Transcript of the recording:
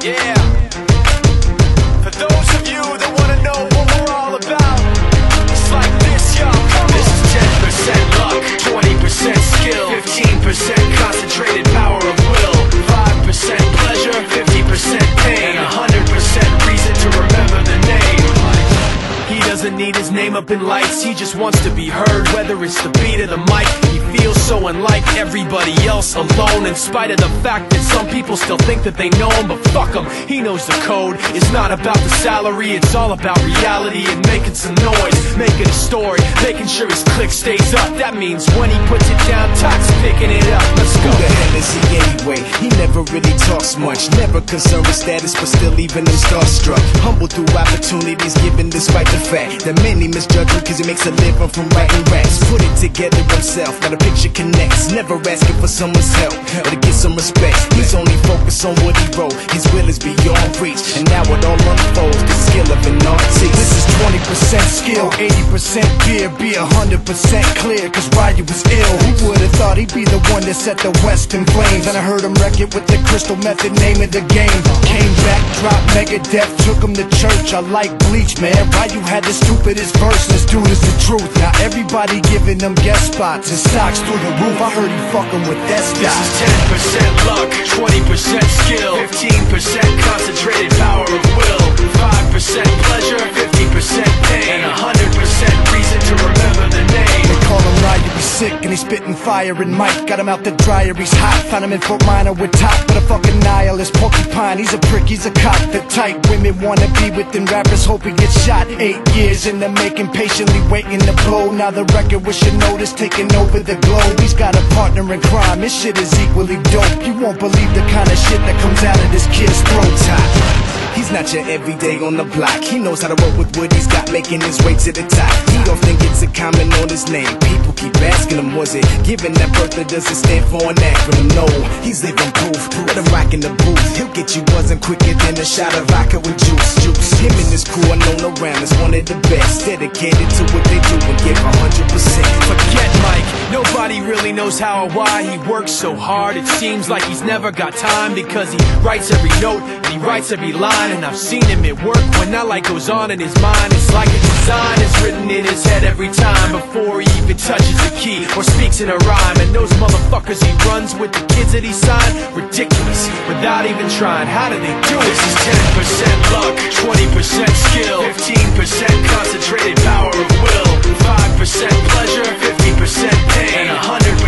Yeah. For those of you that wanna know what we're all about, it's like this, y'all. This is 10% luck, 20% skill, 15% concentrated power of will, 5% pleasure, 50% pain, and 100% reason to remember the name. He doesn't need his name up in lights, he just wants to be heard, whether it's the beat or the mic. He feels so unlike everybody else, alone, in spite of the fact that some people still think that they know him. But fuck him, he knows the code. It's not about the salary, it's all about reality and making some noise, making a story, making sure his click stays up. That means when he puts it down, Todd's picking it up. Let's go. Who the hell is he anyway? He never really talks much, never concerned with status, but still leaving him starstruck. Humble through opportunities given despite the fact that many misjudge him cause he makes a living from writing raps. Put it together himself, now the picture connects, never asking for someone's help or to get some respect. He's only focused on what he wrote, his will is beyond reach, and now it all unfolds, the skill of an artist. This is 20% skill, 80% fear, be 100% clear, cause Ryu was ill. Who would've thought he'd be the one that set the West in flames? And I heard him wreck it with the Crystal Method, name of the game. Came back, dropped Megadeth, took him to church. I like Bleach, man. Ryu had the stupidest verse, this dude is the truth. Now everybody giving them guest spots and stocks through the roof. I heard he fucking with that stock. This is 10% luck, 20% skill, 15% concentrated power of will, 5% pleasure, 50% pain, and 100% reason to remember the name. They call him Ryu, he's sick and he's spitting fire. And Mike got him out the dryer, he's hot. Found him in Fort Minor with top, but a fucking nihilist. Porcupine, he's a prick, he's a cop. The type women wanna be within rappers, hope he gets shot. 8 years in the making, patiently waiting to blow. Now the record with your notice taking over the globe. He's got a partner in crime, his shit is equally dope. You won't believe the kind of shit that comes out of this kid's throat. He's not your everyday on the block. He knows how to work with what he's got, making his way to the top. He often gets a comment on his name. People keep asking him, was it given that birth, or does it stand for an acronym? No, he's living proof. Let him rock in the booth. He'll get you buzzing quicker than a shot of vodka with juice. Him and his crew are known around as one of the best, dedicated to what they do and give 100%. Forget Mike, nobody really knows how or why he works so hard. It seems like he's never got time, because he writes every note and he writes every line. And I've seen him at work when that light goes on in his mind. It's like a design is written in his head every time, before he even touches a key or speaks in a rhyme. And those motherfuckers he runs with, the kids that he signed, ridiculous, without even trying. How do they do it? This is 10% luck, 20% skill, 15% concentrated power of will, 5% pleasure, 50% pain, and 100%